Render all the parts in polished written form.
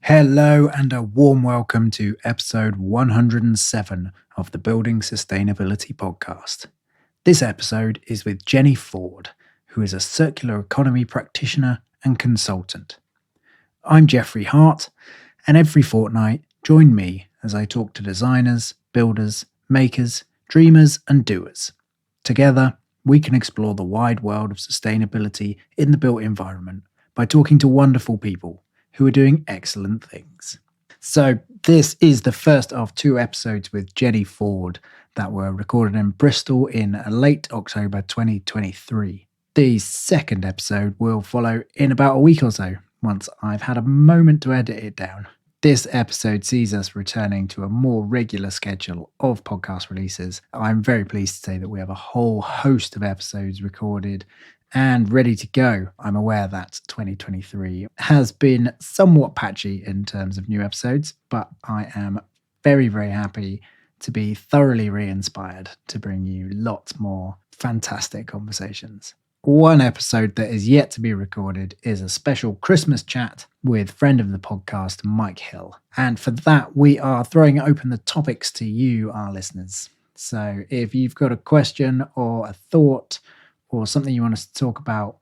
Hello and a warm welcome to episode 107 of the Building Sustainability Podcast. This episode is with Jenny Ford, who is a circular economy practitioner and consultant. I'm Jeffrey Hart, and every fortnight, join me as I talk to designers, builders, makers, dreamers, and doers. Together, we can explore the wide world of sustainability in the built environment by talking to wonderful people who are doing excellent things. So this is the first of two episodes with Jenny Ford that were recorded in Bristol in late October 2023. The second episode will follow in about a week or so, once I've had a moment to edit it down. This episode sees us returning to a more regular schedule of podcast releases. I'm very pleased to say that we have a whole host of episodes recorded and ready to go. I'm aware that 2023 has been somewhat patchy in terms of new episodes, but I am very, very happy to be thoroughly re-inspired to bring you lots more fantastic conversations. One episode that is yet to be recorded is a special Christmas chat with friend of the podcast, Mike Hill. And for that, we are throwing open the topics to you, our listeners. So if you've got a question or a thought or something you want us to talk about,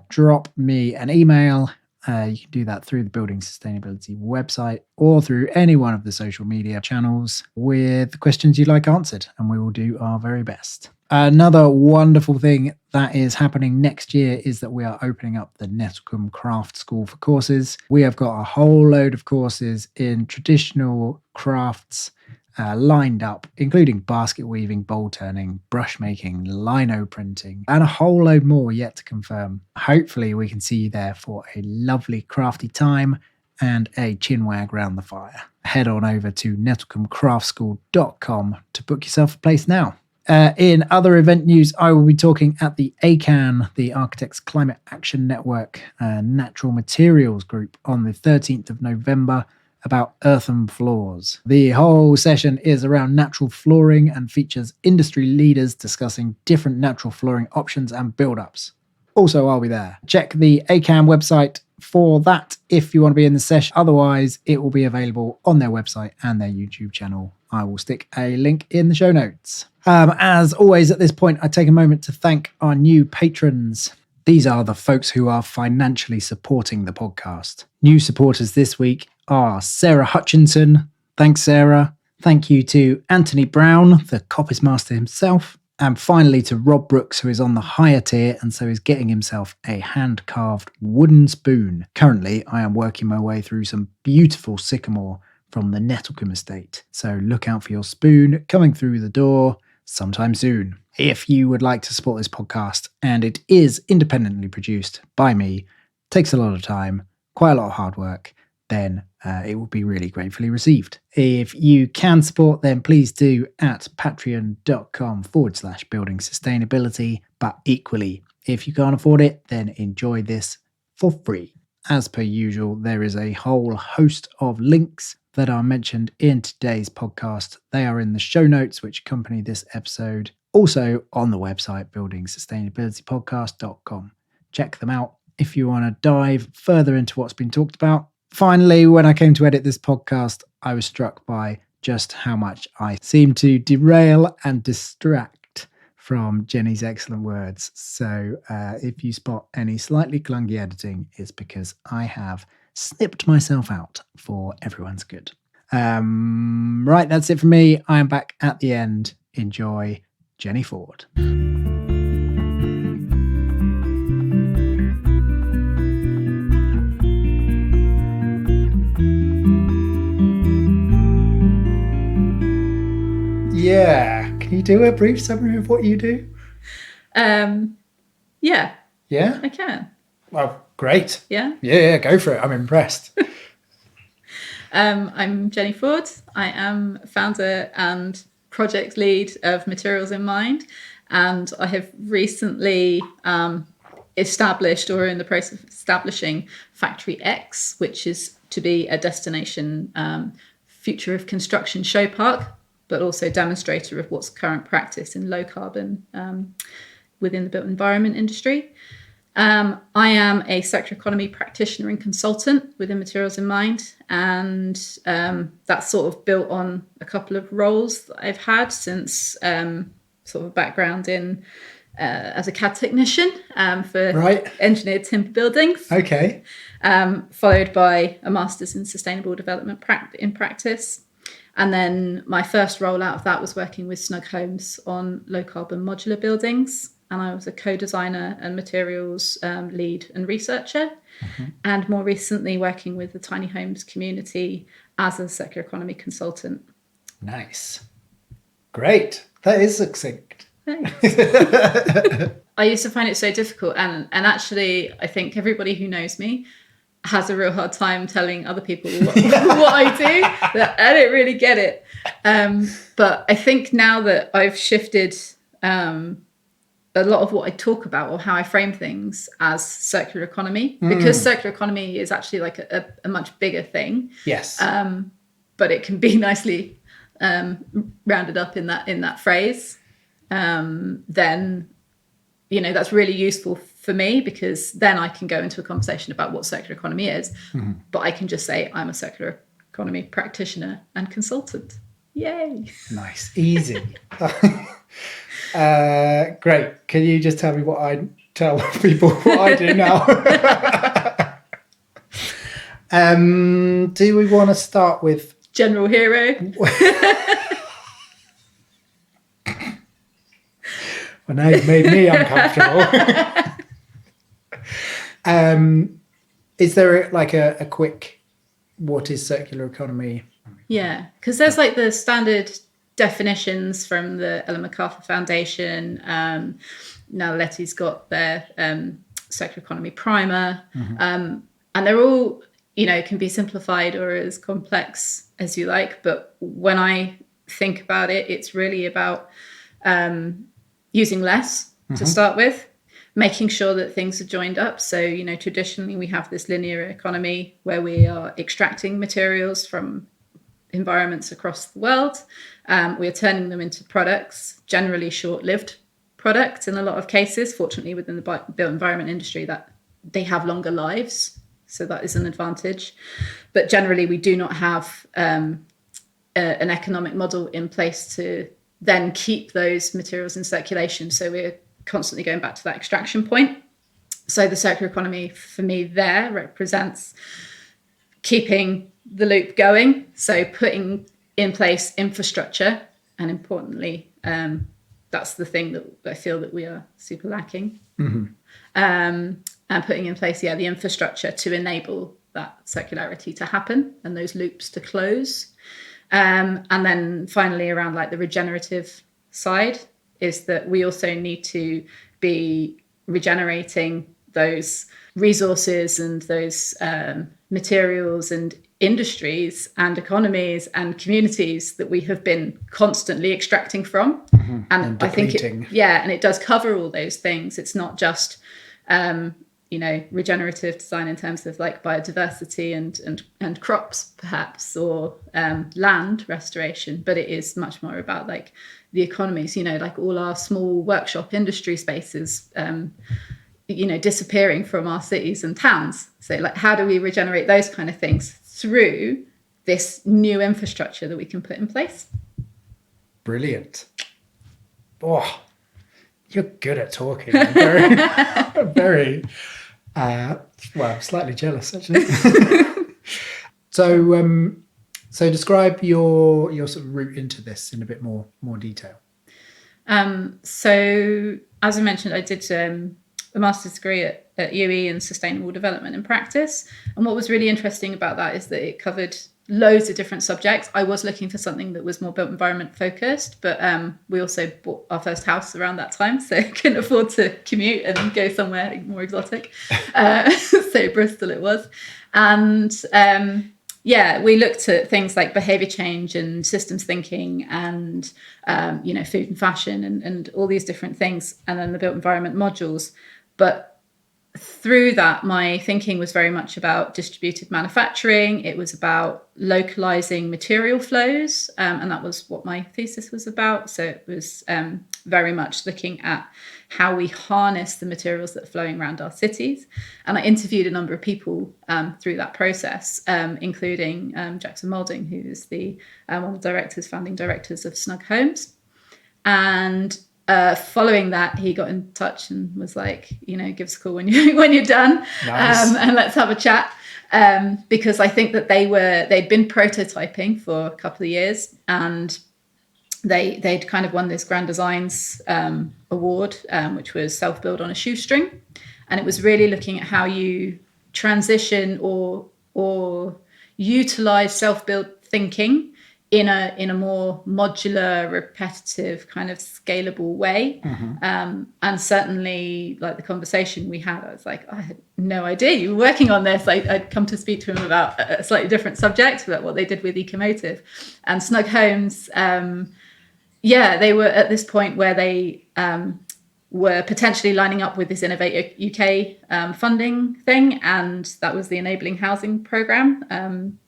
drop me an email. You can do that through the Building Sustainability website or through any one of the social media channels with the questions you'd like answered, and we will do our very best. Another wonderful thing that is happening next year is that we are opening up the Nettlecombe Craft School for courses. We have got a whole load of courses in traditional crafts lined up, including basket weaving, bowl turning, brush making, lino printing, and a whole load more yet to confirm. Hopefully we can see you there for a lovely crafty time and a chinwag round the fire. Head on over to nettlecombecraftschool.com to book yourself a place now. In other event news, I will be talking at the ACAN, the Architects Climate Action Network Natural Materials Group, on the 13th of November about earthen floors. The whole session is around natural flooring and features industry leaders discussing different natural flooring options and build-ups. Also, I'll be there. Check the ACAN website for that if you want to be in the session. Otherwise, it will be available on their website and their YouTube channel. I will stick a link in the show notes. As always, at this point, I take a moment to thank our new patrons. These are the folks who are financially supporting the podcast. New supporters this week are Sarah Hutchinson. Thanks, Sarah. Thank you to Anthony Brown, the coppice master himself. And finally to Rob Brooks, who is on the higher tier and so is getting himself a hand-carved wooden spoon. Currently, I am working my way through some beautiful sycamore from the Nettlecombe estate. So look out for your spoon coming through the door sometime soon. If you would like to support this podcast, and it is independently produced by me, takes a lot of time, quite a lot of hard work, then it will be really gratefully received. If you can support, then please do at patreon.com/building sustainability. But equally, if you can't afford it, then enjoy this for free. As per usual, there is a whole host of links that are mentioned in today's podcast. They are in the show notes which accompany this episode. Also on the website, buildingsustainabilitypodcast.com. Check them out if you want to dive further into what's been talked about. Finally, when I came to edit this podcast, I was struck by just how much I seem to derail and distract from Jenny's excellent words. So if you spot any slightly clunky editing, it's because I have snipped myself out for everyone's good. Right, that's it for me. I am back at the end. Enjoy Jenny Ford. Yeah. Can you do a brief summary of what you do? Yeah. Yeah? I can. Well, great. Yeah? Yeah, go for it. I'm impressed. I'm Jenny Ford. I am founder and project lead of Materials in Mind, and I have recently established, or in the process of establishing, Factory X, which is to be a destination future of construction show park, but also demonstrator of what's current practice in low carbon within the built environment industry. I am a circular economy practitioner and consultant within Materials in Mind, and that's sort of built on a couple of roles that I've had since sort of a background in as a CAD technician for engineered timber buildings. Okay. Followed by a master's in sustainable development in practice. And then my first role out of that was working with Snug Homes on low carbon modular buildings. And I was a co-designer and materials lead and researcher. And more recently working with the tiny homes community as a circular economy consultant. Nice. Great. That is succinct. I used to find it so difficult. And actually, I think everybody who knows me has a real hard time telling other people what I do. That I don't really get it. But I think now that I've shifted a lot of what I talk about or how I frame things as circular economy, because circular economy is actually like a much bigger thing. Yes. But it can be nicely rounded up in that phrase. Then, that's really useful for me, because then I can go into a conversation about what circular economy is, but I can just say I'm a circular economy practitioner and consultant. Yay. Nice. Easy. Great. Can you just tell me what I tell people what I do now? Do we want to start with General Hero? Well, now you've made me uncomfortable. Is there like a quick, what is circular economy? Yeah, because there's like the standard definitions from the Ellen MacArthur Foundation. Now Letty's got their circular economy primer. And they're all, can be simplified or as complex as you like. But when I think about it, it's really about using less to start with, making sure that things are joined up. So, traditionally we have this linear economy where we are extracting materials from environments across the world. We are turning them into products, generally short-lived products in a lot of cases. Fortunately, within the built environment industry, that they have longer lives. So that is an advantage. But generally, we do not have an economic model in place to then keep those materials in circulation. So we're constantly going back to that extraction point. So the circular economy for me there represents keeping the loop going. So putting in place infrastructure, and importantly, that's the thing that I feel that we are super lacking. And putting in place, the infrastructure to enable that circularity to happen and those loops to close. And then finally, around like the regenerative side, is that we also need to be regenerating those resources and those materials and industries and economies and communities that we have been constantly extracting from. And I think it does cover all those things. It's not just regenerative design in terms of like biodiversity and crops perhaps, or land restoration, but it is much more about like the economies, like all our small workshop industry spaces disappearing from our cities and towns. So like, how do we regenerate those kind of things through this new infrastructure that we can put in place? Brilliant. Oh, you're good at talking. I'm very, slightly jealous actually. So describe your sort of route into this in a bit more detail. So as I mentioned, I did a master's degree at UE in sustainable development and practice. And what was really interesting about that is that it covered loads of different subjects. I was looking for something that was more built environment focused, but we also bought our first house around that time, so couldn't afford to commute and go somewhere more exotic. So Bristol it was. And we looked at things like behavior change and systems thinking and, food and fashion and all these different things, and then the built environment modules. But through that, my thinking was very much about distributed manufacturing. It was about localizing material flows, and that was what my thesis was about. So it was very much looking at how we harness the materials that are flowing around our cities. And I interviewed a number of people through that process, including Jackson Moulding, who is one of the founding directors of Snug Homes. And following that, he got in touch and was like, give us a call when you're done. Nice. And let's have a chat. Because I think that they'd been prototyping for a couple of years, and they'd kind of won this Grand Designs award, which was self-build on a shoestring. And it was really looking at how you transition or utilize self-build thinking in a more modular, repetitive, kind of scalable way. And certainly, like the conversation we had, I was like, I had no idea you were working on this. I'd come to speak to him about a slightly different subject, about what they did with Ecomotive. And Snug Homes, they were at this point where they were potentially lining up with this Innovate UK funding thing, and that was the Enabling Housing Programme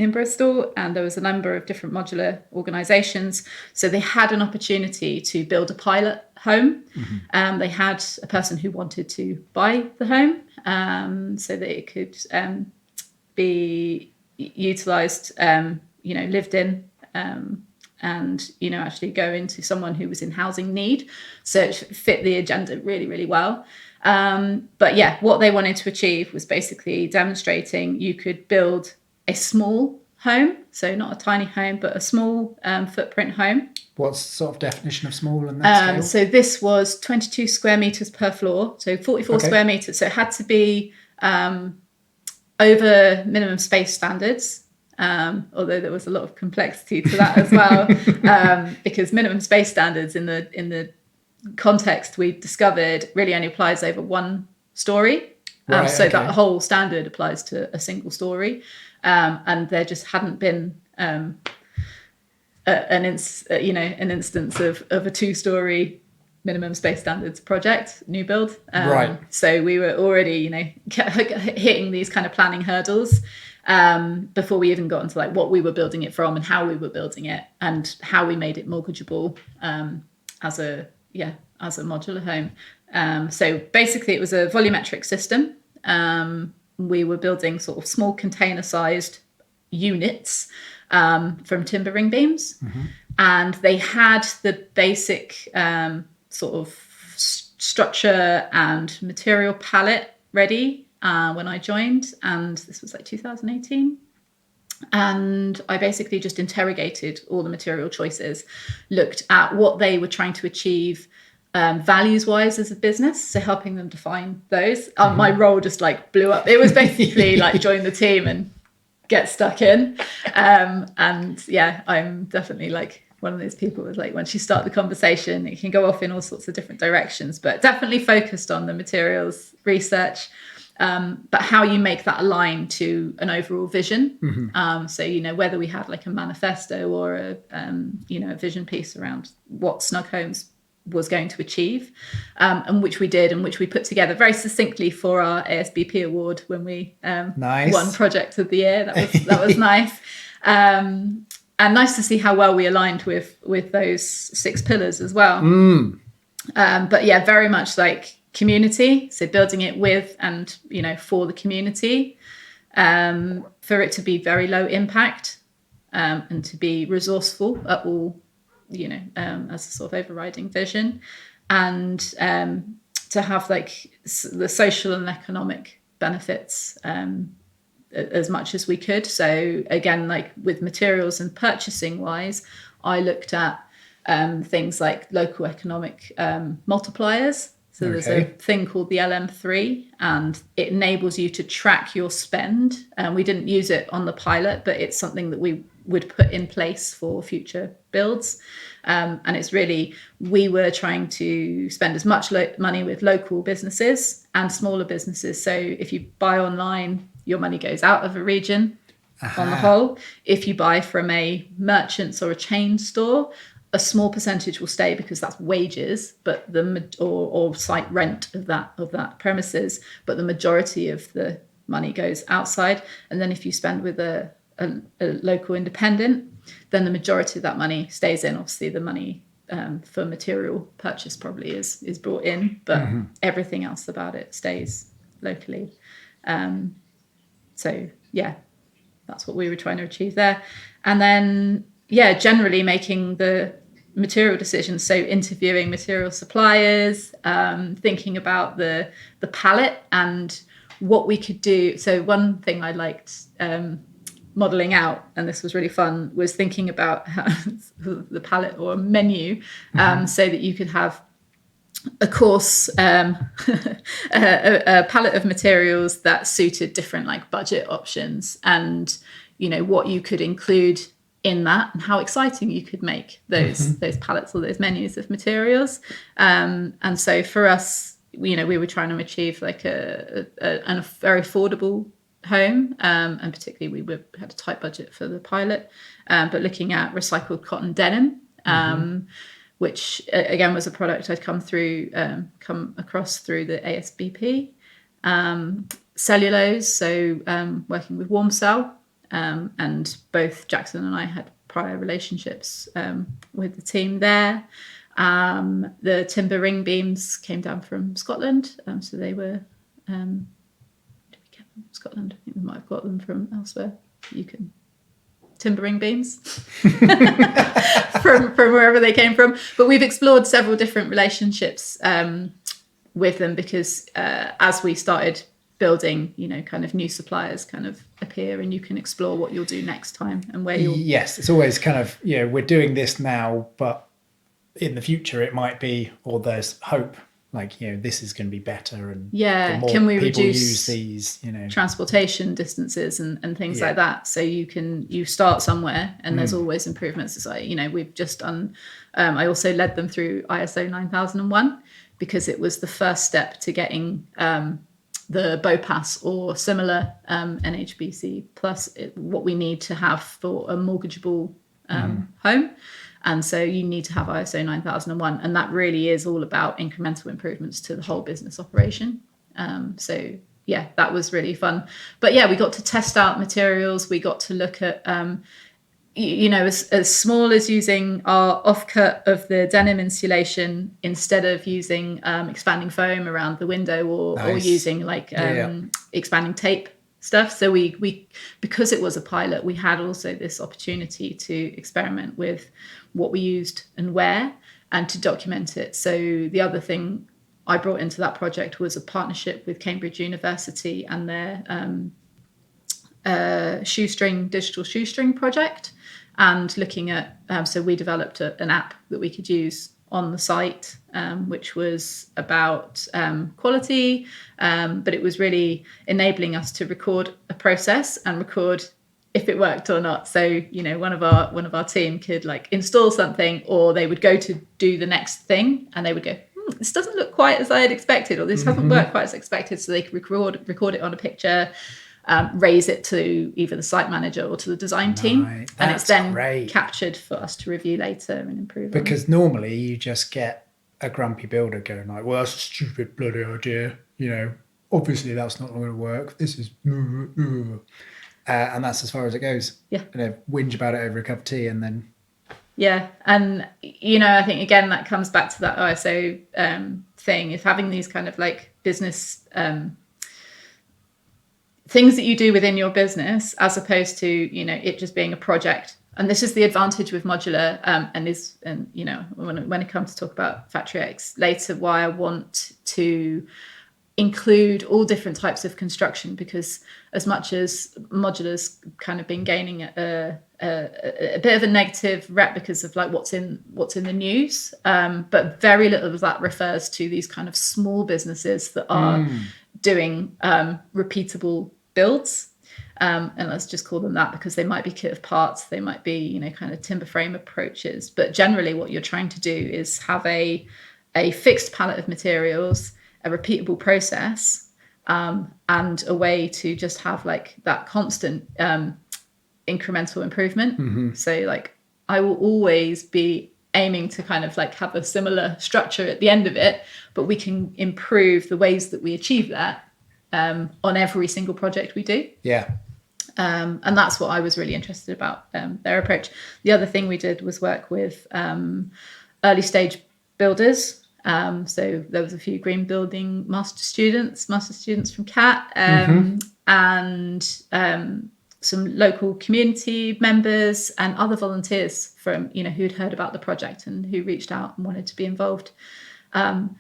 in Bristol, and there was a number of different modular organisations. So they had an opportunity to build a pilot home. They had a person who wanted to buy the home so that it could be utilised, lived in, and actually go into someone who was in housing need. So it fit the agenda really, really well. But yeah, what they wanted to achieve was basically demonstrating you could build a small home, so not a tiny home, but a small footprint home. What's sort of definition of small in that scale? So this was 22 square meters per floor, so 44 square meters. So it had to be over minimum space standards, although there was a lot of complexity to that as well, because minimum space standards in the context we discovered really only applies over one story. That whole standard applies to a single story. And there just hadn't been an instance of a two-story minimum space standards project, new build. So we were already, hitting these kind of planning hurdles before we even got into like what we were building it from and how we were building it and how we made it mortgageable as a modular home. So basically it was a volumetric system. We were building sort of small container-sized units from timber ring beams. And they had the basic sort of structure and material palette ready when I joined. And this was like 2018. And I basically just interrogated all the material choices, looked at what they were trying to achieve values-wise as a business, so helping them define those. My role just like blew up. It was basically like join the team and get stuck in. And yeah, I'm definitely like one of those people with like once you start the conversation, it can go off in all sorts of different directions, but definitely focused on the materials research, but how you make that align to an overall vision. So, whether we had like a manifesto or a vision piece around what Snug Homes was going to achieve, and which we did, and which we put together very succinctly for our ASBP award when we won Project of the Year. That was nice, and nice to see how well we aligned with those 6 pillars as well. But yeah, very much like community, so building it with and for the community, for it to be very low impact, and to be resourceful at all, as a sort of overriding vision, and to have like the social and economic benefits as much as we could. So again, like with materials and purchasing wise, I looked at things like local economic multipliers. So there's a thing called the LM3, and it enables you to track your spend. And we didn't use it on the pilot, but it's something that we would put in place for future builds. And it's really, we were trying to spend as much money with local businesses and smaller businesses. So if you buy online, your money goes out of a region on the whole. If you buy from a merchants or a chain store, a small percentage will stay because that's wages, but or site rent of that premises, but the majority of the money goes outside. And then if you spend with a local independent, then the majority of that money stays in. Obviously, the money for material purchase probably is brought in, but everything else about it stays locally. So yeah, that's what we were trying to achieve there. And then generally making the material decisions, so interviewing material suppliers, thinking about the palette and what we could do. So one thing I liked modeling out, and this was really fun, was thinking about the palette or a menu, so that you could have a course, a palette of materials that suited different like budget options, and what you could include in that, and how exciting you could make those palettes or those menus of materials. And so for us, we were trying to achieve like a very affordable home, and particularly we had a tight budget for the pilot, but looking at recycled cotton denim, which again was a product I'd come across through the ASBP. Cellulose, so working with Warm Cell, and both Jackson and I had prior relationships with the team there. The timber ring beams came down from Scotland, so they were. Did we get them from Scotland? I think we might have got them from elsewhere. You can. Timber ring beams from wherever they came from. But we've explored several different relationships with them, because as we started building, kind of new suppliers kind of appear, and you can explore what you'll do next time and where you'll... Yes, it's always kind of, we're doing this now, but in the future it might be, or there's hope, like, this is going to be better, and the more can we people reduce use these, transportation distances and things like that, so you start somewhere, and there's always improvements. It's like, we've just done, I also led them through ISO 9001, because it was the first step to getting the BOPAS or similar NHBC plus what we need to have for a mortgageable home. And so you need to have ISO 9001, and that really is all about incremental improvements to the whole business operation. So that was really fun. But we got to test out materials. We got to look at, as small as using our offcut of the denim insulation instead of using expanding foam around the window, or using like expanding tape stuff. So we because it was a pilot, we had also this opportunity to experiment with what we used and where, and to document it. So the other thing I brought into that project was a partnership with Cambridge University and their digital shoestring project, and looking at so we developed an app that we could use on the site, which was about quality, but it was really enabling us to record a process and record if it worked or not. So one of our team could like install something, or they would go to do the next thing, and they would go, this doesn't look quite as I had expected, or this hasn't worked quite as expected. So they could record it on a picture, raise it to either the site manager or to the design team, and it's then captured for us to review later and improve. Because normally you just get a grumpy builder going like, well, that's a stupid bloody idea, obviously that's not going to work, this is and that's as far as it goes. And whinge about it over a cup of tea, and then and I think again that comes back to that ISO thing, is having these kind of like business things that you do within your business, as opposed to it just being a project. And this is the advantage with modular, and when it comes to talk about Factory X later, why I want to include all different types of construction, because as much as modular's kind of been gaining a bit of a negative rep because of like what's in the news, but very little of that refers to these kind of small businesses that are doing repeatable builds, and let's just call them that, because they might be kit of parts, they might be kind of timber frame approaches, but generally what you're trying to do is have a fixed palette of materials, a repeatable process, and a way to just have like that constant incremental improvement. So like I will always be aiming to kind of like have a similar structure at the end of it, but we can improve the ways that we achieve that on every single project we do. Yeah. And that's what I was really interested about their approach. The other thing we did was work with early stage builders. So there was a few green building master students from CAT, and some local community members and other volunteers from, who'd heard about the project and who reached out and wanted to be involved. And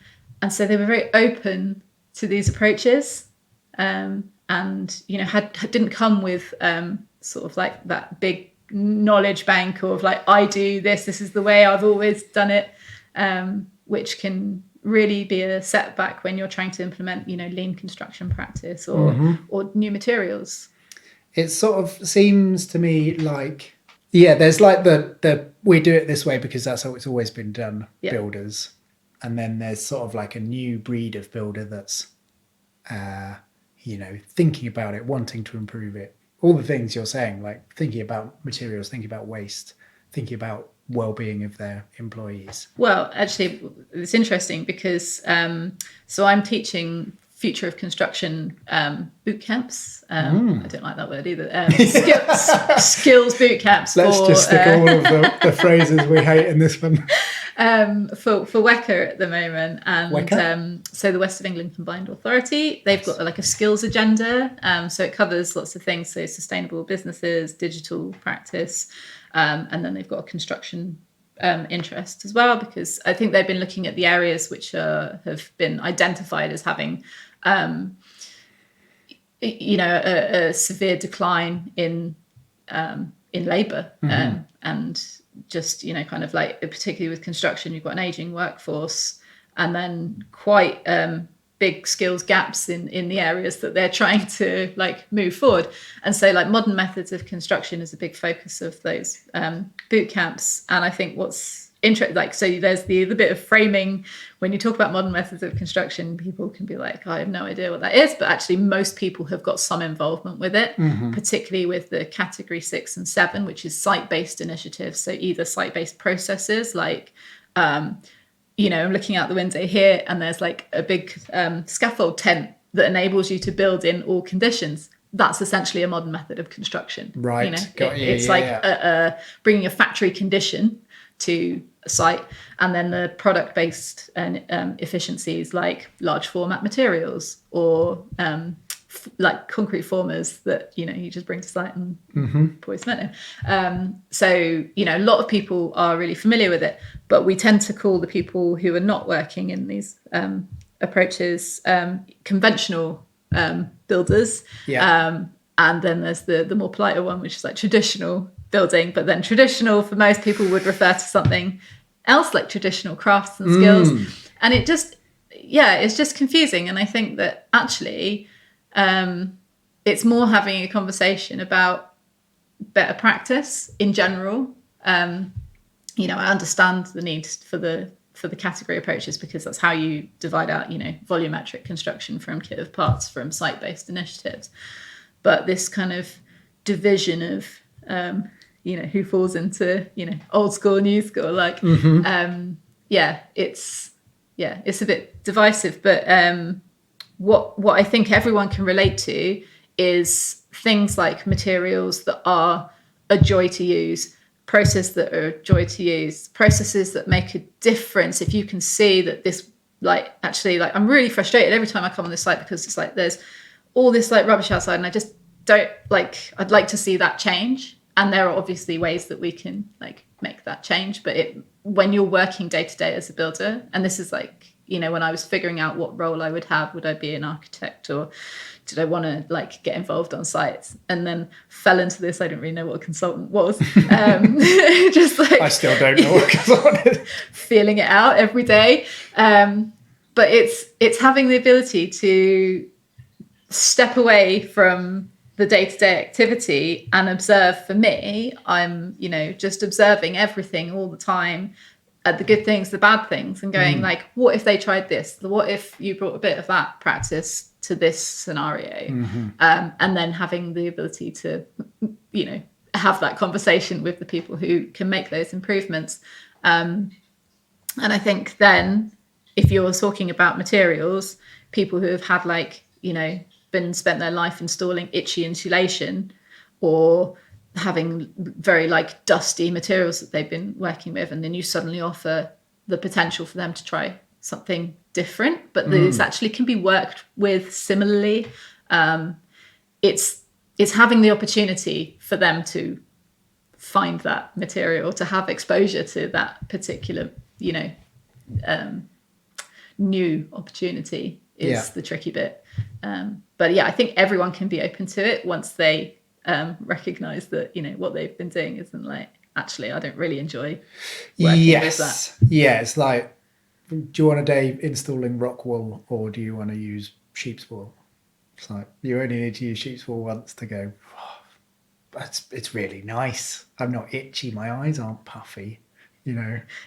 so they were very open to these approaches, and didn't come with sort of like that big knowledge bank of like, I do this is the way I've always done it, which can really be a setback when you're trying to implement, lean construction practice or new materials. It sort of seems to me like, there's like the we do it this way because that's how it's always been done, builders. And then there's sort of like a new breed of builder that's, thinking about it, wanting to improve it. All the things you're saying, like thinking about materials, thinking about waste, thinking about well-being of their employees. Well, actually, it's interesting because so I'm teaching future of construction boot camps. I don't like that word either. Skills boot camps. Let's just stick all of the phrases we hate in this one. For WECA at the moment, and so the West of England Combined Authority, they've got like a skills agenda. So it covers lots of things. So sustainable businesses, digital practice, and then they've got a construction interest as well, because I think they've been looking at the areas which have been identified as having a severe decline in labour, and just kind of like, particularly with construction, you've got an aging workforce, and then quite big skills gaps in the areas that they're trying to like move forward. And so like modern methods of construction is a big focus of those boot camps. And I think what's interesting, like, so there's the bit of framing when you talk about modern methods of construction, people can be like, I have no idea what that is, but actually most people have got some involvement with it, particularly with the category 6 and 7, which is site-based initiatives. So either site-based processes like I'm looking out the window here and there's like a big scaffold tent that enables you to build in all conditions. That's essentially a modern method of construction. Right. It's bringing a factory condition to a site, and then the product-based efficiencies like large format materials or like concrete formers that you just bring to site and pour cement in. So a lot of people are really familiar with it, but we tend to call the people who are not working in these approaches conventional builders. And then there's the more politer one, which is like traditional building, but then traditional for most people would refer to something else like traditional crafts and skills. And it's just confusing. And I think that actually it's more having a conversation about better practice in general. I understand the need for the category approaches because that's how you divide out, volumetric construction from kit of parts from site-based initiatives. But this kind of division of who falls into old school, new school, like it's a bit divisive. But what I think everyone can relate to is things like materials that are a joy to use, process that are a joy to use, processes that make a difference. If you can see that this, I'm really frustrated every time I come on this site because it's like there's all this like rubbish outside, and I just don't like. I'd like to see that change. And there are obviously ways that we can like make that change. But when you're working day to day as a builder, and this is like, when I was figuring out what role I would have, would I be an architect or did I want to like get involved on sites? And then fell into this. I didn't really know what a consultant was. Just like I still don't know what a consultant is. Feeling it out every day. But it's having the ability to step away from the day-to-day activity and observe. For me, I'm just observing everything all the time, the good things, the bad things, and going like, what if they tried this? What if you brought a bit of that practice to this scenario? And then having the ability to have that conversation with the people who can make those improvements. And I think then, if you're talking about materials, people who have had spent their life installing itchy insulation, or having very dusty materials that they've been working with, and then you suddenly offer the potential for them to try something different, but this actually can be worked with similarly. It's having the opportunity for them to find that material, to have exposure to that particular new opportunity is the tricky bit. But yeah, I think everyone can be open to it once they recognize that what they've been doing isn't actually, I don't really enjoy working with that. Yeah, it's like, do you want a day installing rock wool, or do you want to use sheep's wool? It's like, you only need to use sheep's wool once to go, oh, it's really nice. I'm not itchy, my eyes aren't puffy.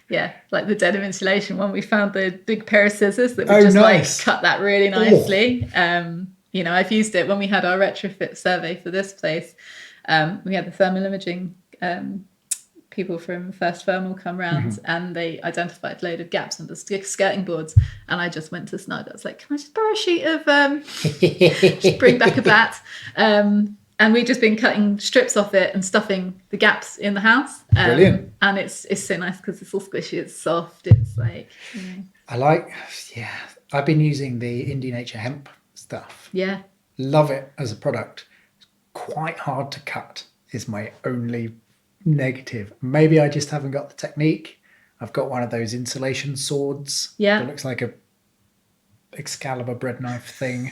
Yeah, like the denim insulation one, we found the big pair of scissors that would just cut that really nicely. I've used it when we had our retrofit survey for this place. We had the thermal imaging people from First Thermal come round, and they identified a load of gaps under skirting boards, and I just went to Snug. I was like, can I just borrow a sheet of just bring back a bat, and we've just been cutting strips off it and stuffing the gaps in the house. Brilliant. And it's so nice because it's all squishy, it's soft, it's I've been using the Indie Nature hemp stuff. Yeah. Love it as a product. It's quite hard to cut is my only negative. Maybe I just haven't got the technique. I've got one of those insulation swords. Yeah. It looks like a Excalibur bread knife thing.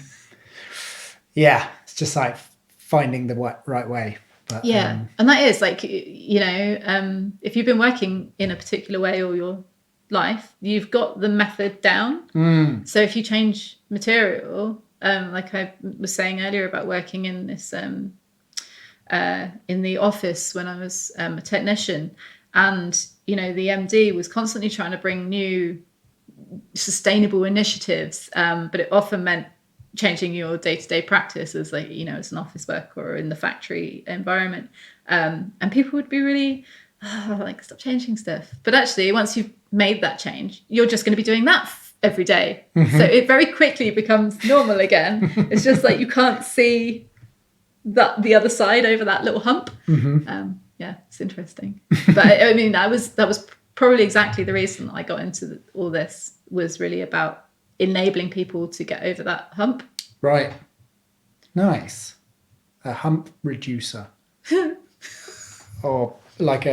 Yeah, it's just like finding the right way. But, and that is if you've been working in a particular way all your life, you've got the method down. So if you change material, like I was saying earlier about working in this in the office when I was a technician, and the MD was constantly trying to bring new sustainable initiatives, but it often meant changing your day-to-day practice as as an office worker or in the factory environment, and people would be really stop changing stuff. But actually, once you've made that change, you're just going to be doing that every day. So it very quickly becomes normal again. It's just you can't see the other side over that little hump. It's interesting. But I mean, that was probably exactly the reason that I got into all this, was really about enabling people to get over that hump. Right. Nice. A hump reducer. Or like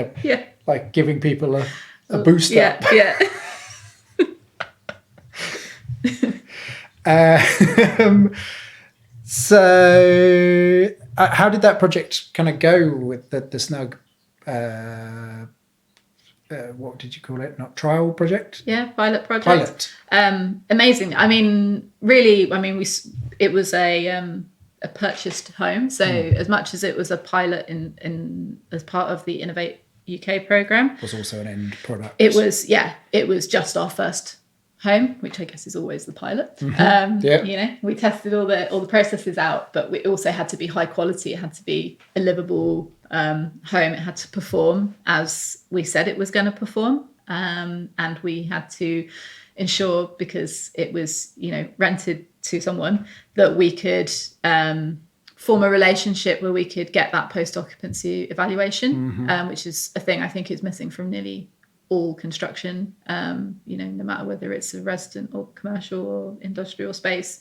giving people a boost up. Yeah. So how did that project kind of go with the Snug what did you call it? Not trial project? Yeah, pilot project. Amazing. I mean, really, it was a purchased home. So as much as it was a pilot in as part of the Innovate UK program, was also an end product. It was just our first home, which I guess is always the pilot. We tested all the processes out, but it also had to be high quality. It had to be a livable home. It had to perform as we said it was going to perform, and we had to ensure, because it was rented to someone, that we could form a relationship where we could get that post-occupancy evaluation, which is a thing I think is missing from nearly all construction, no matter whether it's a resident or commercial or industrial space.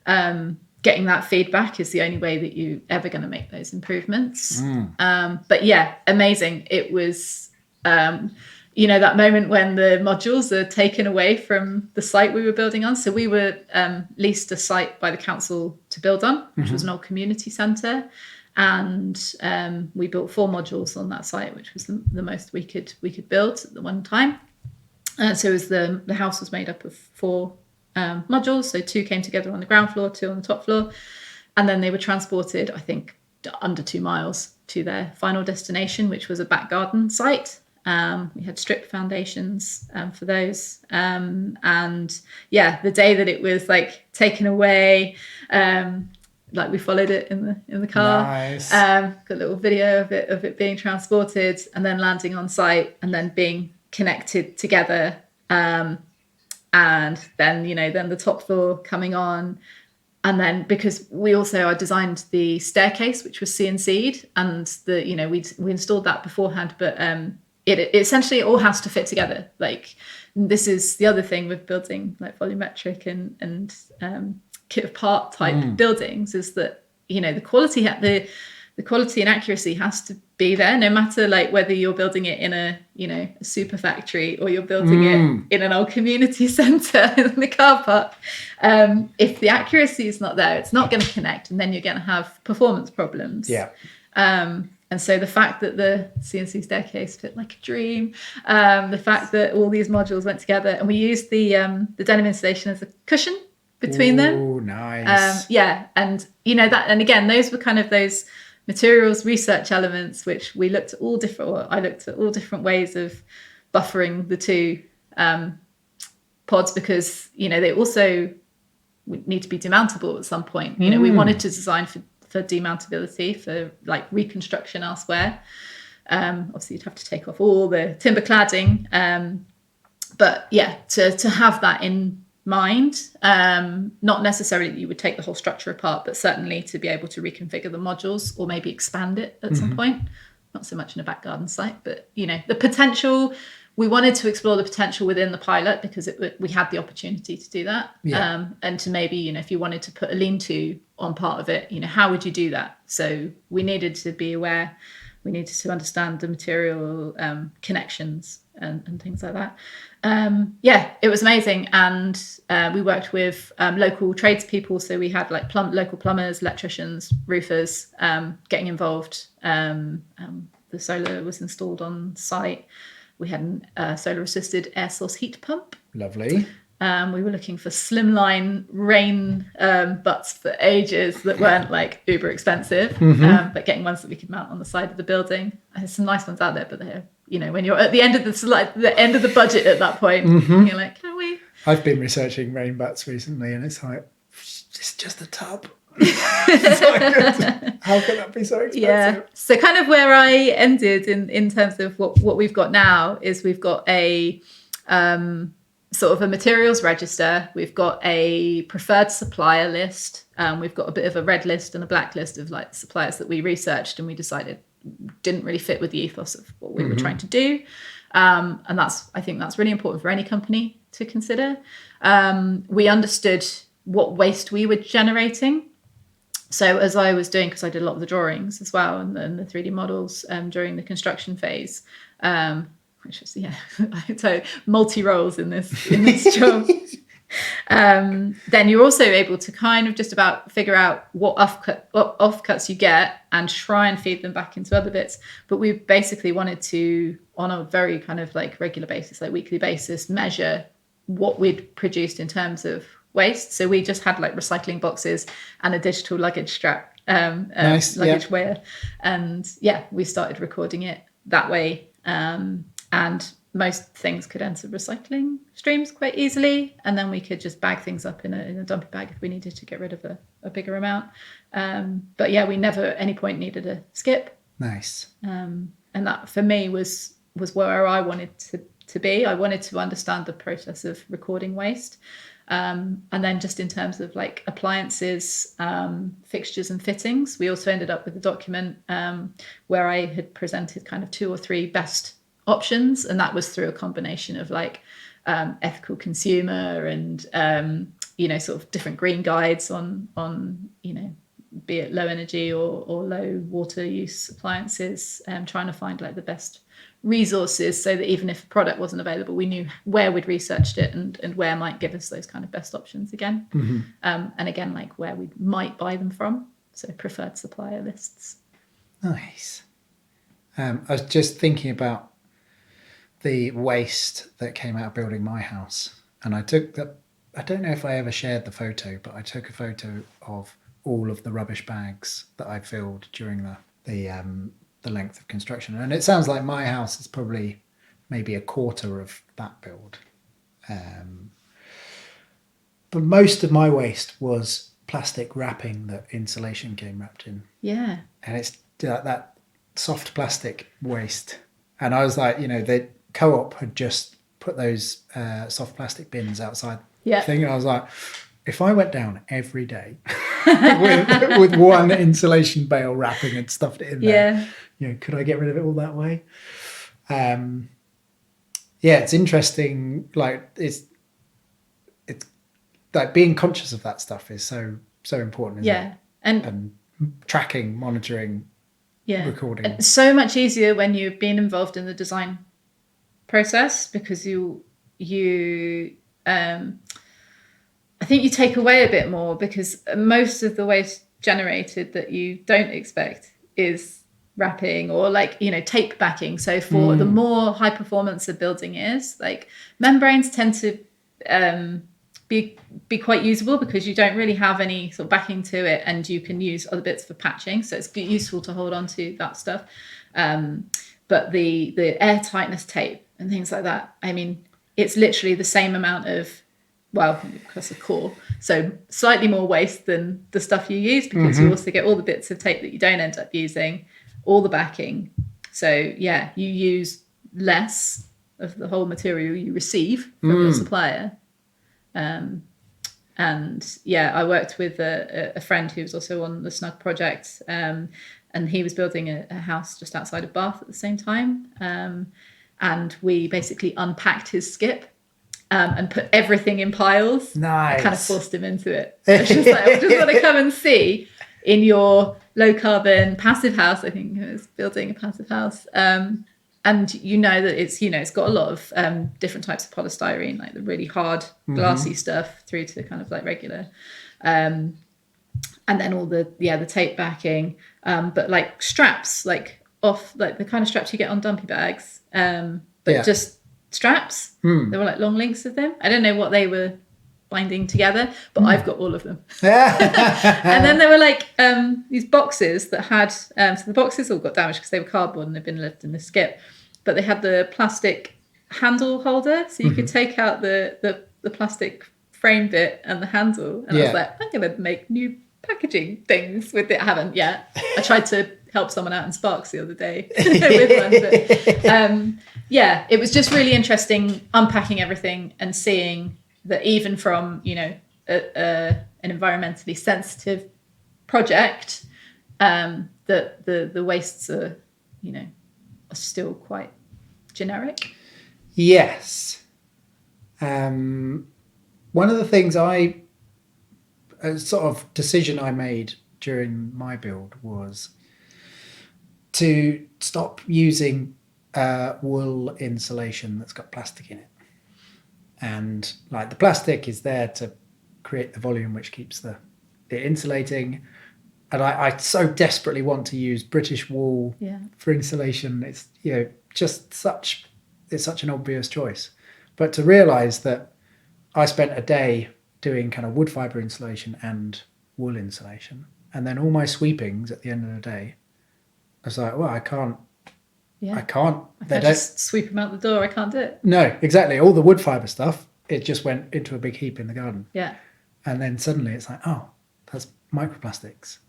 Getting that feedback is the only way that you're ever going to make those improvements. But yeah, amazing. It was, that moment when the modules are taken away from the site we were building on. So we were leased a site by the council to build on, which was an old community centre. And we built 4 modules on that site, which was the most we could build at the one time. So it was the house was made up of 4 modules. So 2 came together on the ground floor, 2 on the top floor, and then they were transported, I think, under 2 miles to their final destination, which was a back garden site. We had stripped foundations for those, and the day that it was taken away, we followed it in the car. Nice. Got a little video of it being transported and then landing on site and then being connected together, and then then the top floor coming on. And then because I designed the staircase, which was CNC'd, and we installed that beforehand, but it essentially all has to fit together. Like, this is the other thing with building like volumetric and kit of part type buildings, is that the quality and accuracy has to be there, no matter like whether you're building it in a a super factory or you're building it in an old community centre in the car park. If the accuracy is not there, it's not going to connect, and then you're going to have performance problems. And so the fact that the CNC staircase fit like a dream, the fact that all these modules went together, and we used the denim insulation as a cushion between them. Oh, nice. And that, and again, those were kind of those materials research elements which I looked at all different ways of buffering the two pods, because they also need to be demountable at some point. We wanted to design for demountability, for like reconstruction elsewhere. Obviously you'd have to take off all the timber cladding, but to have that in mind, not necessarily that you would take the whole structure apart, but certainly to be able to reconfigure the modules or maybe expand it at some point. Not so much in a back garden site, but the potential. We wanted to explore the potential within the pilot, because we had the opportunity to do that. And to maybe, if you wanted to put a lean-to on part of it, how would you do that? So we needed to be aware. We needed to understand the material connections and things like that. It was amazing. And we worked with local tradespeople. So we had like local plumbers, electricians, roofers getting involved. The solar was installed on site. We had a solar-assisted air source heat pump. Lovely. We were looking for slimline rain butts for ages that weren't like uber expensive, but getting ones that we could mount on the side of the building. There's some nice ones out there, but they're, when you're at the end of the end of the budget at that point, you're like, can we? I've been researching rain butts recently, and it's like, it's just a tub. How can that be so expensive? So kind of where I ended in terms of what we've got now is we've got a sort of a materials register. We've got a preferred supplier list. We've got a bit of a red list and a black list of like suppliers that we researched and we decided didn't really fit with the ethos of what we were trying to do. And I think that's really important for any company to consider. We understood what waste we were generating. So as I was doing, because I did a lot of the drawings as well and the 3D models during the construction phase, which was so multi-roles in this job. Then you're also able to kind of just about figure out what offcuts you get and try and feed them back into other bits. But we basically wanted to, on a very kind of like regular basis, like weekly basis, measure what we'd produced in terms of waste. So we just had like recycling boxes and a digital luggage strap, luggage weigher. And we started recording it that way. And most things could enter recycling streams quite easily. And then we could just bag things up in a dumpy bag if we needed to get rid of a bigger amount. But we never at any point needed a skip. Nice. And that for me was where I wanted to be. I wanted to understand the process of recording waste. And then just in terms of like appliances, fixtures and fittings, we also ended up with a document where I had presented kind of 2 or 3 best options, and that was through a combination of like ethical consumer and sort of different green guides on be it low energy or low water use appliances, trying to find like the best resources so that even if a product wasn't available, we knew where we'd researched it and where might give us those kind of best options again. And again, like where we might buy them from. So preferred supplier lists. Nice. I was just thinking about the waste that came out of building my house. And I don't know if I ever shared the photo, but I took a photo of all of the rubbish bags that I filled during the length of construction. And it sounds like my house is probably maybe a quarter of that build. But most of my waste was plastic wrapping that insulation came wrapped in. And it's that soft plastic waste. And I was like, Co-op had just put those soft plastic bins outside Yeah. the thing, and I was like, if I went down every day with one insulation bale wrapping and stuffed it in there, could I get rid of it all that way? It's interesting. Like it's like being conscious of that stuff is so important. Isn't it? And tracking, monitoring, recording. And so much easier when you've been involved in the design process, because I think you take away a bit more, because most of the waste generated that you don't expect is wrapping or tape backing. So for the more high performance a building is, like membranes tend to be quite usable because you don't really have any sort of backing to it, and you can use other bits for patching. So it's useful to hold on to that stuff. But the air tightness tape and things like that, I mean, it's literally the same amount of, because of core, so slightly more waste than the stuff you use, because you also get all the bits of tape that you don't end up using, all the backing. So you use less of the whole material you receive from your supplier. And I worked with a friend who was also on the Snug project, and he was building a house just outside of Bath at the same time, and we basically unpacked his skip and put everything in piles. Nice. Kind of forced him into it. So it's just like, I just want to come and see in your low carbon passive house. I think he was building a passive house. And that it's got a lot of different types of polystyrene, like the really hard glassy stuff through to kind of like regular, and then all the tape backing, but like straps, like off, like the kind of straps you get on dumpy bags, just straps. They were like long links of them. I don't know what they were binding together, but I've got all of them. And then there were like these boxes that had, so the boxes all got damaged because they were cardboard and they'd been left in the skip, but they had the plastic handle holder, so you could take out the plastic frame bit and the handle, and I was like, I'm gonna make new packaging things with it. I haven't yet. I tried to help someone out in Sparks the other day with one, but it was just really interesting unpacking everything and seeing that even from an environmentally sensitive project, that the wastes are still quite generic. Yes. One of the things a sort of decision I made during my build was to stop using wool insulation that's got plastic in it. And like the plastic is there to create the volume which keeps it insulating. And I so desperately want to use British wool for insulation. It's it's such an obvious choice. But to realise that I spent a day doing kind of wood fibre insulation and wool insulation, and then all my sweepings at the end of the day, I was like, well, I can't. Yeah. I can't. I just sweep them out the door. I can't do it. No, exactly. All the wood fibre stuff, it just went into a big heap in the garden. Yeah. And then suddenly it's like, oh, that's microplastics.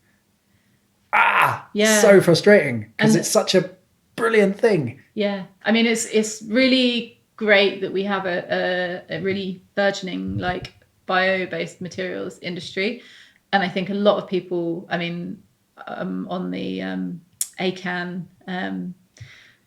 Yeah. So frustrating because it's such a brilliant thing. Yeah. I mean, it's really great that we have a really burgeoning like bio-based materials industry. And I think a lot of people, I mean, on the ACAN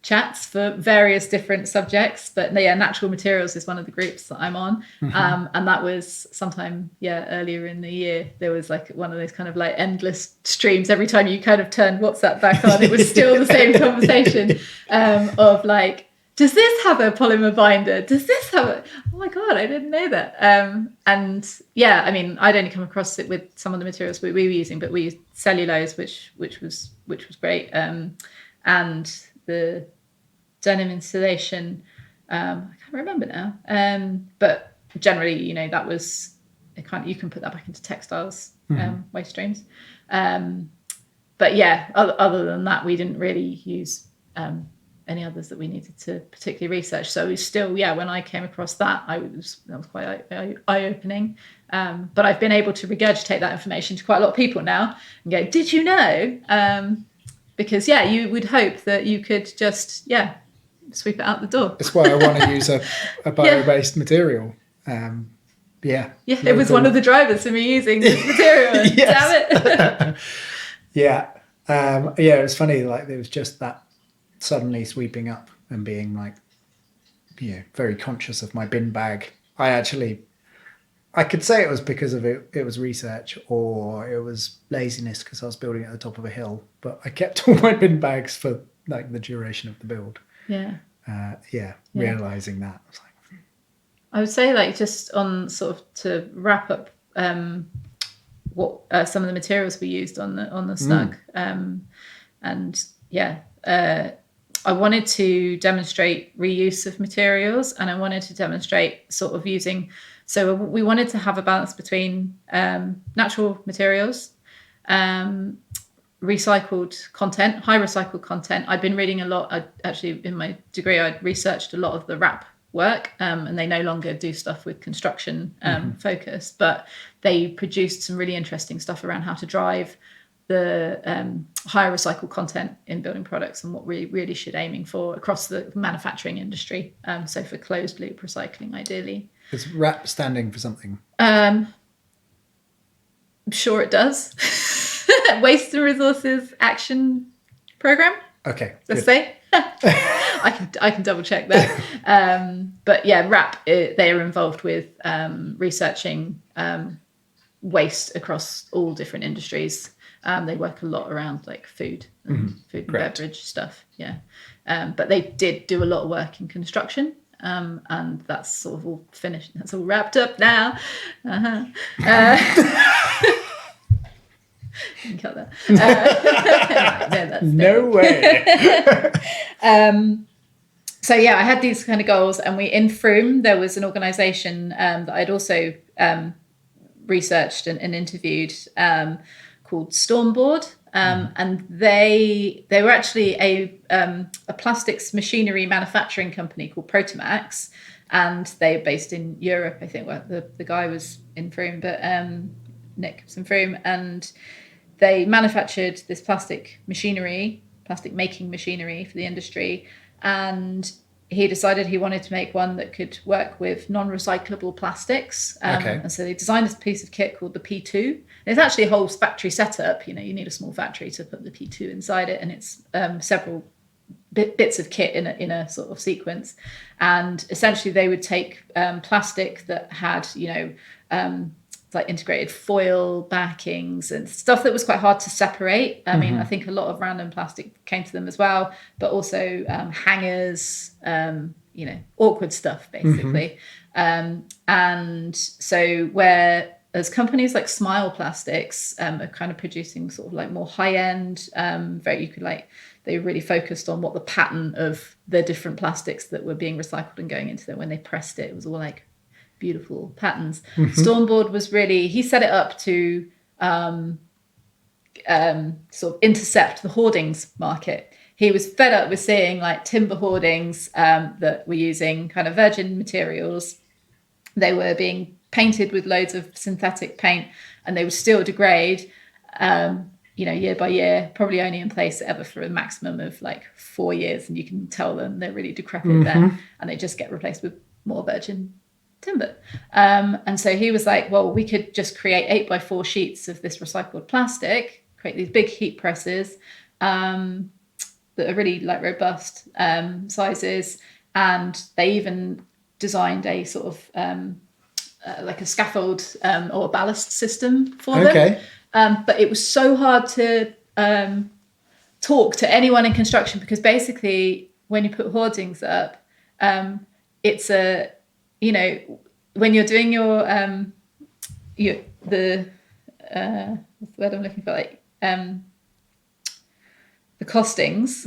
chats for various different subjects, but natural materials is one of the groups that I'm on. And that was sometime earlier in the year. There was like one of those kind of like endless streams. Every time you kind of turned WhatsApp back on, it was still the same conversation of like, does this have a polymer binder? Does this have a, oh my God, I didn't know that. And I mean, I'd only come across it with some of the materials we were using, but we used cellulose, which was great. And the denim insulation, I can't remember now. But generally, that was you can put that back into textiles waste streams. But other than that, we didn't really use any others that we needed to particularly research. So we still, when I came across that, that was quite eye-opening. But I've been able to regurgitate that information to quite a lot of people now and go, did you know? Because you would hope that you could just sweep it out the door. That's why I want to use a bio-based material. Yeah, it was one of the drivers for me using this material. Yes. Damn it. Yeah. It was funny. Like, there was just that suddenly sweeping up and being like, very conscious of my bin bag. I could say it was because of it was research, or it was laziness because I was building at the top of a hill, but I kept all my bin bags for like the duration of the build. Realizing that, I was like, I would say, like, just on sort of to wrap up what some of the materials we used on the Snug, I wanted to demonstrate reuse of materials, and I wanted to demonstrate sort of using. So we wanted to have a balance between natural materials, recycled content, high recycled content. I'd been reading a lot. Actually, in my degree, I'd researched a lot of the wrap work, and they no longer do stuff with construction focus, but they produced some really interesting stuff around how to drive the higher recycled content in building products and what we really should aiming for across the manufacturing industry. So for closed loop recycling, ideally. Is wrap standing for something? I'm sure it does. Waste and Resources Action Program. Okay. Let's say. I can double check that. But yeah, RAP, they are involved with researching waste across all different industries. They work a lot around like food and beverage stuff. Yeah. But they did do a lot of work in construction. And that's sort of all finished. That's all wrapped up now. You can cut that. No way. So yeah, I had these kind of goals, and in Frome there was an organisation that I'd also researched and interviewed called Stormboard, and they were actually a plastics machinery manufacturing company called Protomax, and they're based in Europe. I think the guy was in Frome, but Nick was in Frome, and they manufactured this plastic making machinery for the industry, and he decided he wanted to make one that could work with non-recyclable plastics. And so they designed this piece of kit called the P2. And it's actually a whole factory setup. You need a small factory to put the P2 inside it, and it's several bits of kit in a sort of sequence. And essentially they would take plastic that had, like integrated foil backings and stuff that was quite hard to separate. I mean, I think a lot of random plastic came to them as well, but also hangers, awkward stuff basically. And so whereas companies like Smile Plastics are kind of producing sort of like more high end, they really focused on what the pattern of the different plastics that were being recycled and going into them. When they pressed it was all like beautiful patterns. Stormboard was really, he set it up to sort of intercept the hoardings market. He was fed up with seeing like timber hoardings that were using kind of virgin materials. They were being painted with loads of synthetic paint, and they would still degrade year by year, probably only in place ever for a maximum of like 4 years, and you can tell them they're really decrepit then, and they just get replaced with more virgin timber. And so he was like, well, we could just create 8x4 sheets of this recycled plastic, create these big heat presses that are really like robust sizes, and they even designed a sort of like a scaffold or a ballast system for them. But it was so hard to talk to anyone in construction, because basically when you put hoardings up, it's a, when you're doing your what's the word I'm looking for, like the costings,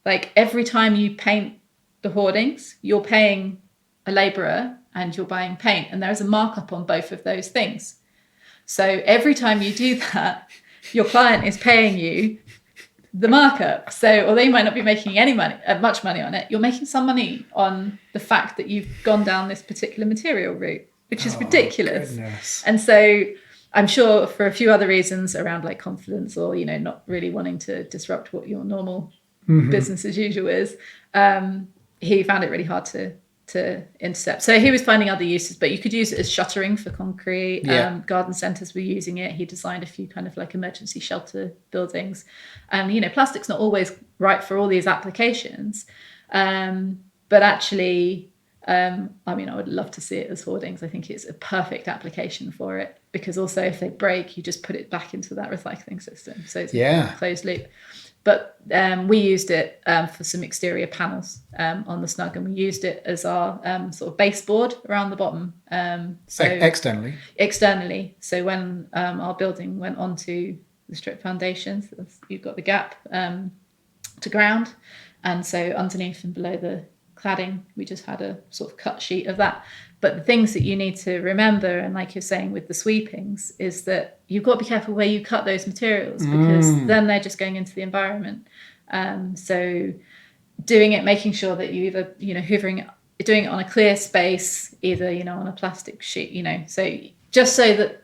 like every time you paint the hoardings, you're paying a labourer and you're buying paint, and there is a markup on both of those things. So every time you do that, your client is paying you the markup. So although you might not be making much money on it, you're making some money on the fact that you've gone down this particular material route, which is ridiculous. Goodness. And so I'm sure for a few other reasons around like confidence or, not really wanting to disrupt what your normal business as usual is, he found it really hard to intercept. So he was finding other uses, but you could use it as shuttering for concrete. Yeah. Garden centres were using it. He designed a few kind of like emergency shelter buildings. And, plastic's not always right for all these applications. But actually, I would love to see it as hoardings. I think it's a perfect application for it, because also if they break, you just put it back into that recycling system. So it's a closed loop. But we used it for some exterior panels on the Snug, and we used it as our sort of baseboard around the bottom. So externally. So when our building went onto the strip foundations, you've got the gap to ground, and so underneath and below the cladding, we just had a sort of cut sheet of that. But the things that you need to remember, and like you're saying with the sweepings, is that you've got to be careful where you cut those materials, because then they're just going into the environment. So making sure that you either, doing it on a clear space, either, on a plastic sheet, so just so that,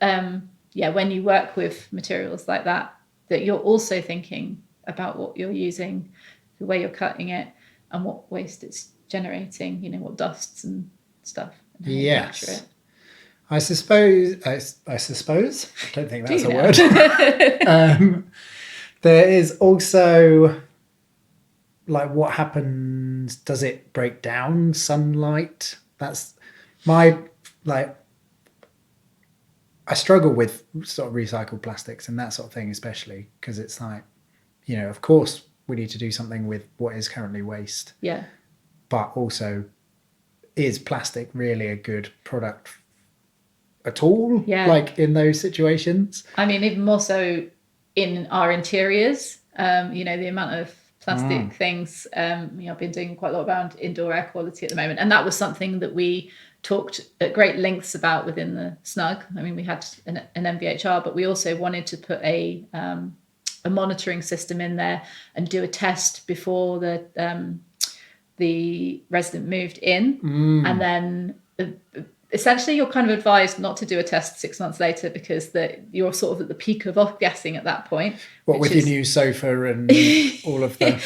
when you work with materials like that you're also thinking about what you're using, the way you're cutting it, and what waste it's generating, what dusts and stuff. Yes. I suppose, I don't think that's a word. There is also, like, what happens, does it break down sunlight? That's I struggle with sort of recycled plastics and that sort of thing, especially because it's like, of course we need to do something with what is currently waste. Yeah. But also, is plastic really a good product at all? Yeah. Like in those situations? I mean, even more so in our interiors, the amount of plastic things, I've been doing quite a lot around indoor air quality at the moment. And that was something that we talked at great lengths about within the Snug. I mean, we had an MVHR, but we also wanted to put a monitoring system in there and do a test before the resident moved in. And then essentially you're kind of advised not to do a test 6 months later, because you're sort of at the peak of off-gassing at that point. What with your new sofa and all of the...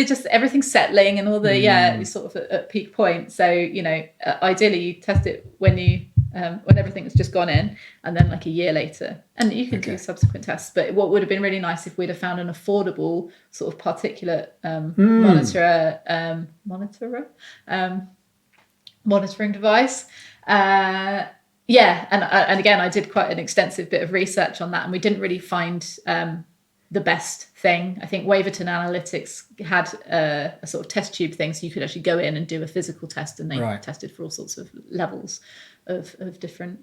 just everything's settling and all the, you're sort of at peak point. So, ideally you test it when everything has just gone in, and then like a year later, and you can do subsequent tests. But what would have been really nice if we'd have found an affordable sort of particulate monitoring device. And again, I did quite an extensive bit of research on that, and we didn't really find the best thing. I think Waverton Analytics had a sort of test tube thing, so you could actually go in and do a physical test, and they tested for all sorts of levels of different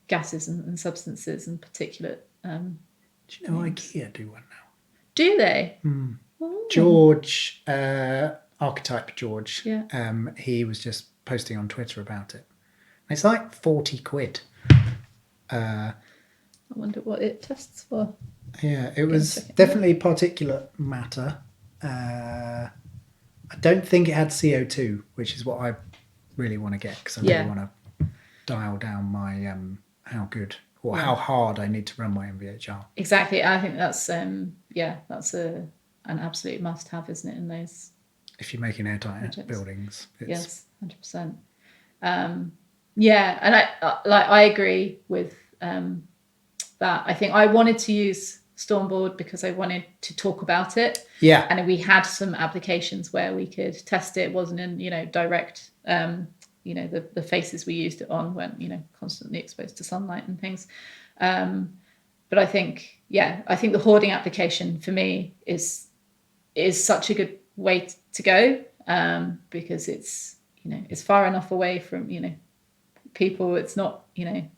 gases and substances and particulate. Do you know IKEA do one now? Do they? Oh. George, archetype George, he was just posting on Twitter about it. It's like 40 quid. I wonder what it tests for. Yeah, it was definitely particulate matter. I don't think it had CO2, which is what I really want to get, because I really want to dial down my how good or how hard I need to run my MVHR. Exactly. I think that's that's an absolute must-have, isn't it, in those? If you're making airtight buildings. Yes, 100%. And I agree with that. I think I wanted to use Stormboard because I wanted to talk about it. Yeah. And we had some applications where we could test it. It wasn't in, direct, the faces we used it on weren't, constantly exposed to sunlight and things. But I think the hoarding application for me is such a good way to go, because it's far enough away from people. It's not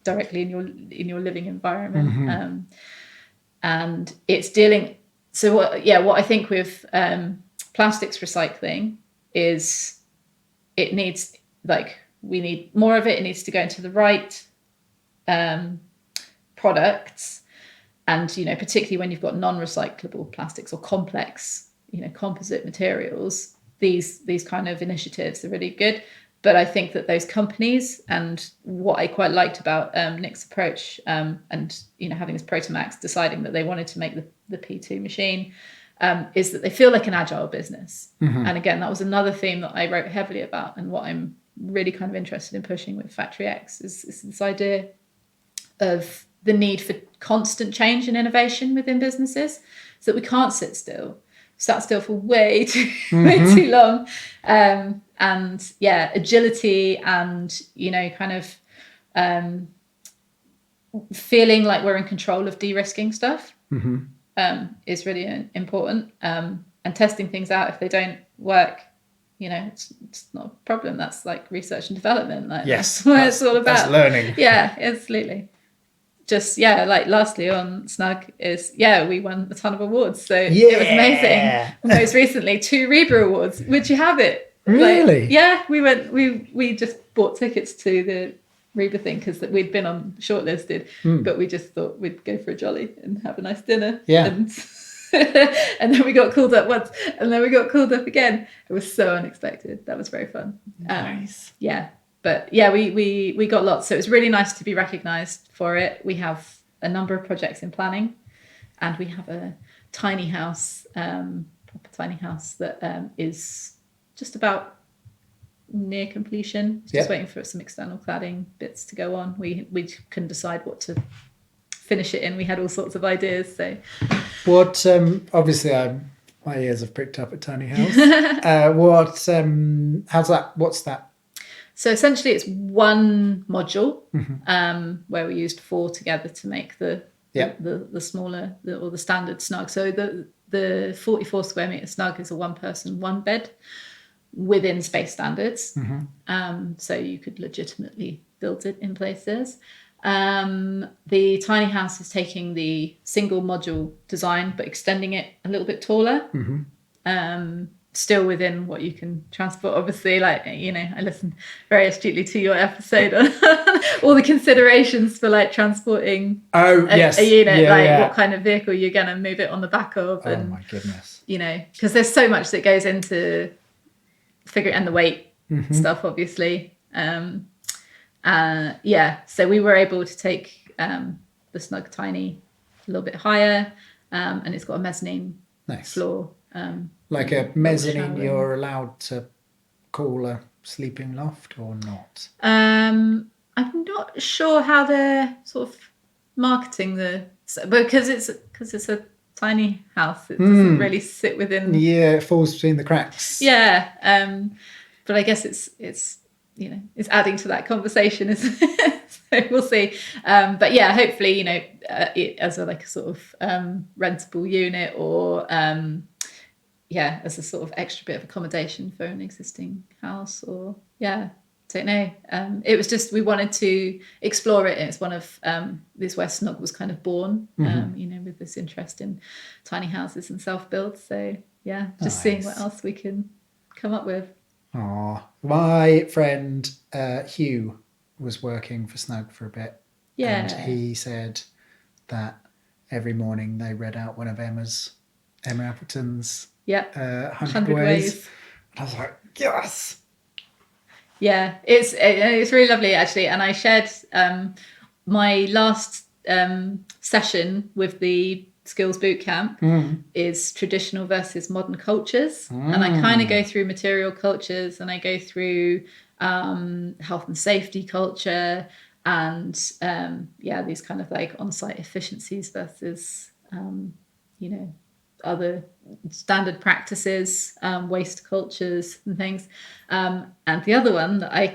directly in your living environment, and it's dealing. So what I think with plastics recycling is it needs we need more of it. It needs to go into the right products, and particularly when you've got non-recyclable plastics or complex composite materials, these kind of initiatives are really good. But I think that those companies, and what I quite liked about Nick's approach, and having this Protomax deciding that they wanted to make the P2 machine, is that they feel like an agile business. And again, that was another theme that I wrote heavily about, and what I'm really kind of interested in pushing with Factory X is this idea of the need for constant change and innovation within businesses, so that we can't sit still for way too long. And yeah, agility and, you know, kind of feeling like we're in control of de-risking stuff is really important. And testing things out if they don't work, you know, it's not a problem. That's like research and development. Like, yes, that's what it's all about. That's learning. Yeah, absolutely. Just, yeah, like lastly on Snug is, yeah, we won a ton of awards. So it was amazing. Most recently, 2 Reba Awards. Would you have it? Really? Like, yeah, we just bought tickets to the Reba thing because we'd been on shortlisted, but we just thought we'd go for a jolly and have a nice dinner. Yeah. And, and then we got called up once, and then we got called up again. It was so unexpected. That was very fun. Nice. Yeah. But yeah, we got lots. So it was really nice to be recognised for it. We have a number of projects in planning, and we have a tiny house, proper tiny house that is just about near completion. It's just waiting for some external cladding bits to go on. We couldn't decide what to finish it in. We had all sorts of ideas. So what? Obviously, my ears have pricked up at tiny house. How's that? What's that? So essentially it's one module where we used 4 together to make the smaller or the standard Snug. So the 44 square metre Snug is a 1-person, 1-bed within space standards. So you could legitimately build it in places. The tiny house is taking the single module design but extending it a little bit taller. Still within what you can transport, obviously. Like, you know, I listened very astutely to your episode on all the considerations for like transporting a unit, what kind of vehicle you're going to move it on the back of. And, oh my goodness. You know, because there's so much that goes into figuring, and the weight stuff, obviously. So we were able to take the Snug Tiny a little bit higher, and it's got a mezzanine floor. Like a mezzanine, you're allowed to call a sleeping loft or not? I'm not sure how they're sort of marketing because it's a tiny house. It doesn't really sit within. Yeah, it falls between the cracks. Yeah, but I guess it's you know, it's adding to that conversation, isn't it? So we'll see. But yeah, hopefully, you know, as a sort of rentable unit or. As a sort of extra bit of accommodation for an existing house, or don't know. It was just, we wanted to explore it. It's one of this where Snug was kind of born, you know, with this interest in tiny houses and self-build. So just seeing what else we can come up with. Oh, my friend Hugh was working for Snug for a bit. Yeah. And he said that every morning they read out one of Emma Appleton's 100 Ways. And I was like, yes. Yeah, it's really lovely, actually. And I shared my last session with the skills bootcamp is traditional versus modern cultures. And I kind of go through material cultures, and I go through health and safety culture, and these kind of like on-site efficiencies versus you know, other standard practices, waste cultures and things. And the other one that I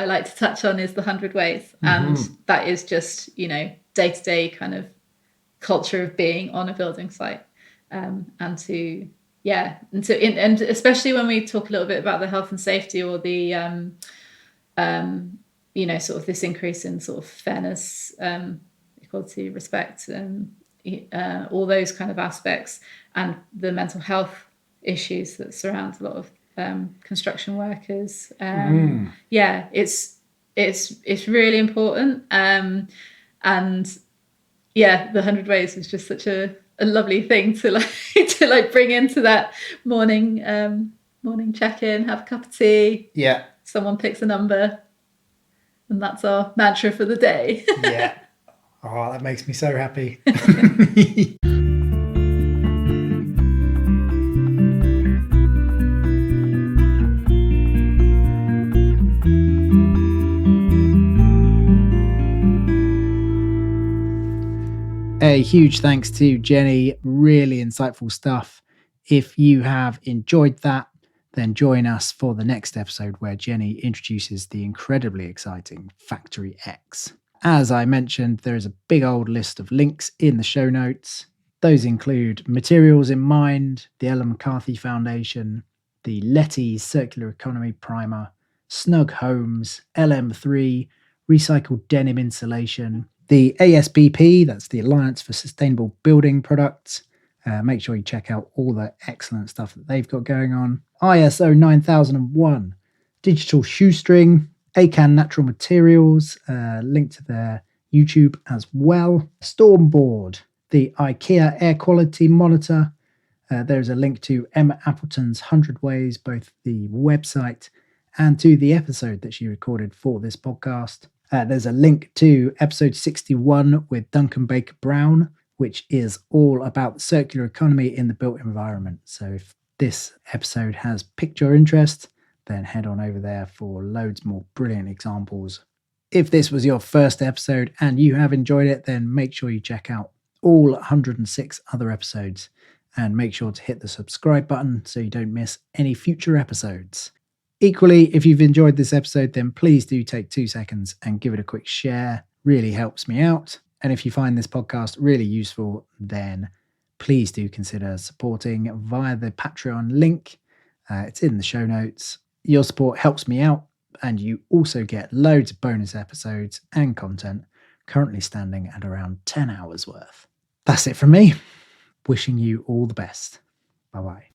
like to touch on is the 100 Ways. And that is just, you know, day-to-day kind of culture of being on a building site. And especially when we talk a little bit about the health and safety, or the you know, sort of this increase in sort of fairness, equality, respect, all those kind of aspects, and the mental health issues that surround a lot of construction workers. It's really important. And the 100 Ways is just such a lovely thing to bring into that morning check-in, have a cup of tea. Yeah. Someone picks a number, and that's our mantra for the day. Yeah. Oh, that makes me so happy. A huge thanks to Jenny. Really insightful stuff. If you have enjoyed that, then join us for the next episode where Jenny introduces the incredibly exciting Factory X. As I mentioned, there is a big old list of links in the show notes. Those include Materials in Mind, the Ellen MacArthur Foundation, the Letty Circular Economy Primer, Snug Homes, LM3, recycled denim insulation, the ASBP, that's the Alliance for Sustainable Building Products. Make sure you check out all the excellent stuff that they've got going on. ISO 9001, Digital Shoestring, ACAN Natural Materials, link to their YouTube as well. Stormboard, the IKEA Air Quality Monitor. There's a link to Emma Appleton's 100 Ways, both the website and to the episode that she recorded for this podcast. There's a link to episode 61 with Duncan Baker Brown, which is all about the circular economy in the built environment. So if this episode has piqued your interest, then head on over there for loads more brilliant examples. If this was your first episode and you have enjoyed it, then make sure you check out all 106 other episodes and make sure to hit the subscribe button so you don't miss any future episodes. Equally, if you've enjoyed this episode, then please do take 2 seconds and give it a quick share. Really helps me out. And if you find this podcast really useful, then please do consider supporting via the Patreon link. It's in the show notes. Your support helps me out, and you also get loads of bonus episodes and content, currently standing at around 10 hours worth. That's it from me. Wishing you all the best. Bye-bye.